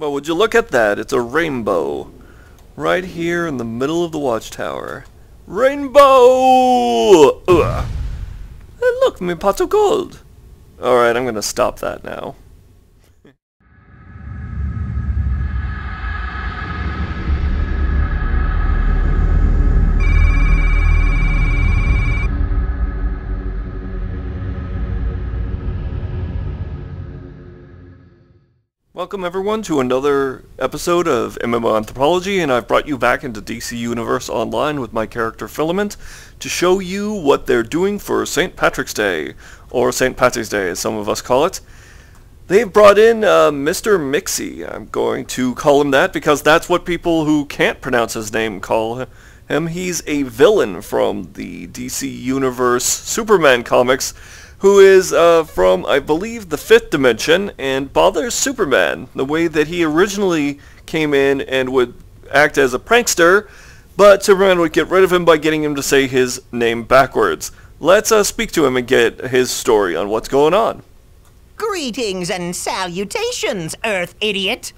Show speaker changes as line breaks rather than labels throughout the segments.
Well, would you look at that? It's a rainbow. Right here in the middle of the watchtower. Rainbow! Ugh. And look, my pots of gold. Alright, I'm gonna stop that now. Welcome everyone to another episode of MMO Anthropology, and I've brought you back into DC Universe Online with my character Filament to show you what they're doing for St. Patrick's Day, or St. Patty's Day as some of us call it. They've brought in Mr. Mxy. I'm going to call him that because that's what people who can't pronounce his name call him. He's a villain from the DC Universe Superman comics, who is from, I believe, the 5th dimension, and bothers Superman, the way that he originally came in and would act as a prankster, but Superman would get rid of him by getting him to say his name backwards. Let's speak to him and get his story on what's going on.
Greetings and salutations, Earth idiot.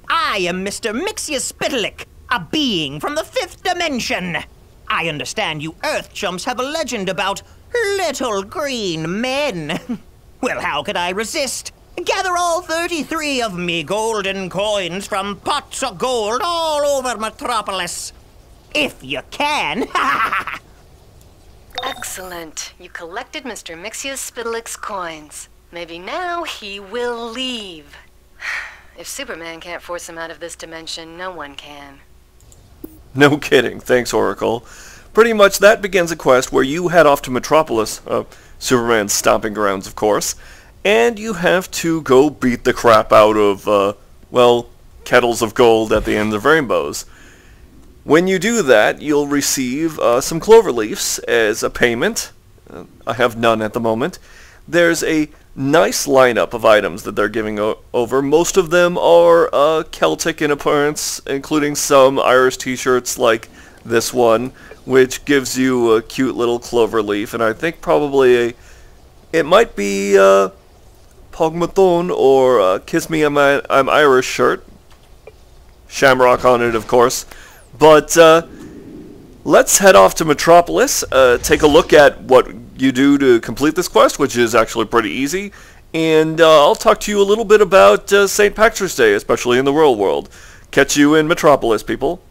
I am Mr. Mxyzptlk, a being from the 5th dimension. I understand you Earth chumps have a legend about little green men. Well, how could I resist? Gather all 33 of me golden coins from pots of gold all over Metropolis. If you can.
Excellent. You collected Mr. Mxyzptlk's coins. Maybe now he will leave. If Superman can't force him out of this dimension, no one can.
No kidding. Thanks, Oracle. Pretty much that begins a quest where you head off to Metropolis, Superman's stomping grounds, of course, and you have to go beat the crap out of, well, kettles of gold at the end of rainbows. When you do that, you'll receive some clover leaves as a payment. I have none at the moment. There's a nice lineup of items that they're giving over. Most of them are Celtic in appearance, including some Irish t-shirts like this one, which gives you a cute little clover leaf, and I think probably it might be Pogmathon or Kiss Me I'm Irish shirt. Shamrock on it, of course. But let's head off to Metropolis, take a look at what you do to complete this quest, which is actually pretty easy, and I'll talk to you a little bit about St. Patrick's Day, especially in the real world. Catch you in Metropolis, people.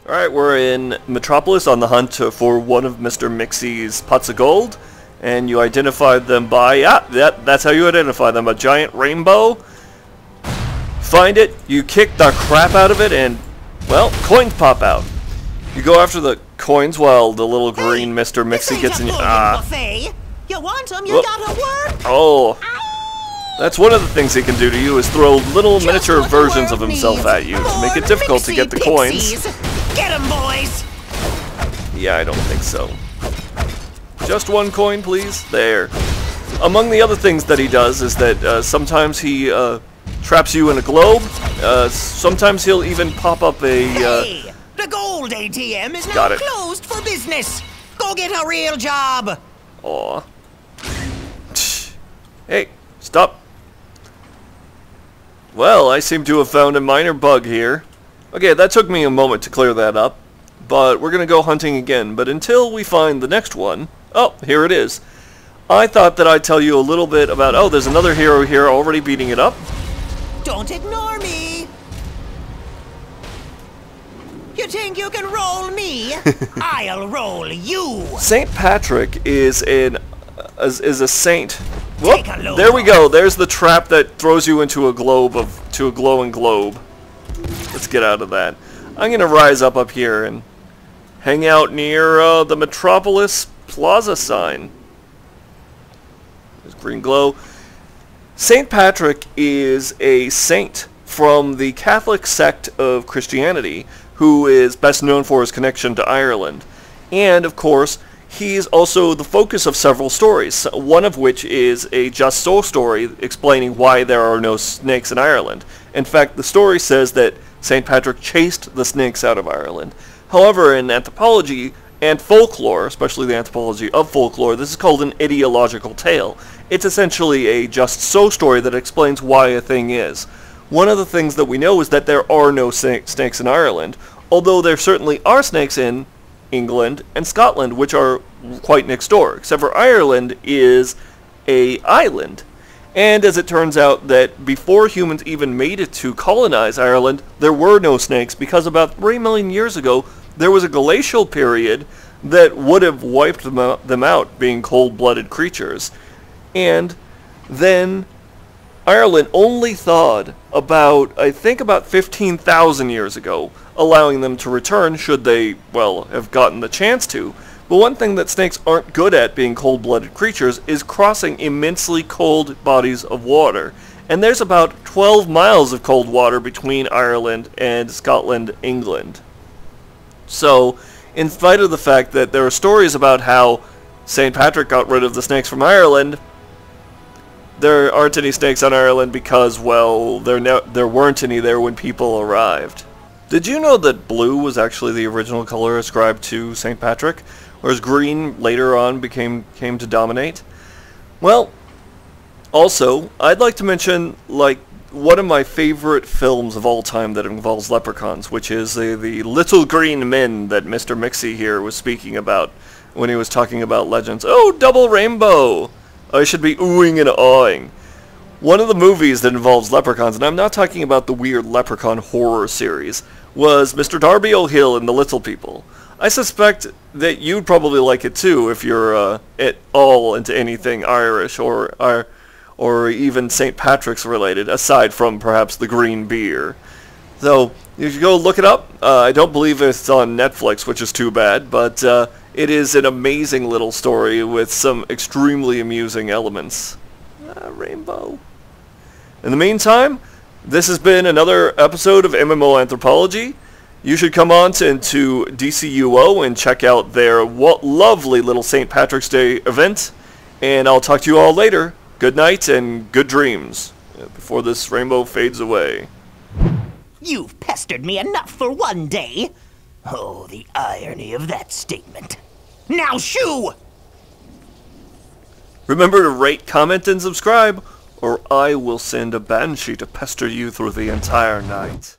Alright, we're in Metropolis on the hunt for one of Mr. Mxy's pots of gold, and you identified them by, that's how you identify them, a giant rainbow. Find it, you kick the crap out of it, and, well, coins pop out. You go after the coins while the little green Mr. Mxy gets in your...
You want them, you gotta work!
Oh. That's one of the things he can do to you, is throw little miniature versions of himself at you to make it difficult to get the coins.
Get 'em, boys!
Yeah, I don't think so. Just one coin, please. There. Among the other things that he does is that sometimes he traps you in a globe. Sometimes he'll even pop up a...
Hey! The gold ATM is now closed for business! Go get a real job!
Aw. Hey, stop. Well, I seem to have found a minor bug here. Okay, that took me a moment to clear that up, but we're going to go hunting again. But until we find the next one... Oh, here it is. I thought that I'd tell you a little bit about... Oh, there's another hero here already beating it up.
Don't ignore me! You think you can roll me? I'll roll you!
St. Patrick is a saint. Whoop, there we go. There's the trap that throws you into a glowing globe. Let's get out of that. I'm gonna rise up here and hang out near the Metropolis Plaza sign. There's green glow. St. Patrick is a saint from the Catholic sect of Christianity, who is best known for his connection to Ireland. And, of course, he's also the focus of several stories, one of which is a Just So story explaining why there are no snakes in Ireland. In fact, the story says that St. Patrick chased the snakes out of Ireland. However, in anthropology and folklore, especially the anthropology of folklore, this is called an ideological tale. It's essentially a Just So story that explains why a thing is. one of the things that we know is that there are no snakes in Ireland, although there certainly are snakes in England and Scotland, which are quite next door, except for Ireland is an island. And as it turns out that before humans even made it to colonize Ireland, there were no snakes because about 3 million years ago, there was a glacial period that would have wiped them out, being cold-blooded creatures. And then Ireland only thawed about, I think about 15,000 years ago, allowing them to return should they, well, have gotten the chance to. But one thing that snakes aren't good at, being cold-blooded creatures, is crossing immensely cold bodies of water. And there's about 12 miles of cold water between Ireland and Scotland, England. So, in spite of the fact that there are stories about how St. Patrick got rid of the snakes from Ireland, there aren't any snakes on Ireland because, well, there weren't any there when people arrived. Did you know that blue was actually the original color ascribed to St. Patrick, whereas green later on came to dominate? Well, also, I'd like to mention, like, one of my favorite films of all time that involves leprechauns, which is the Little Green Men that Mr. Mxy here was speaking about when he was talking about legends. Oh, double rainbow! I should be oohing and awing. One of the movies that involves leprechauns, and I'm not talking about the weird leprechaun horror series, was Mr. Darby O'Hill and the Little People. I suspect that you'd probably like it too if you're at all into anything Irish or even St. Patrick's related, aside from perhaps the green beer. So, you should go look it up. I don't believe it's on Netflix, which is too bad, but it is an amazing little story with some extremely amusing elements. Rainbow. In the meantime, this has been another episode of MMO Anthropology. You should come on into DCUO and check out their lovely little St. Patrick's Day event. And I'll talk to you all later. Good night and good dreams before this rainbow fades away.
You've pestered me enough for one day. Oh, the irony of that statement. Now shoo!
Remember to rate, comment, and subscribe, or I will send a banshee to pester you through the entire night.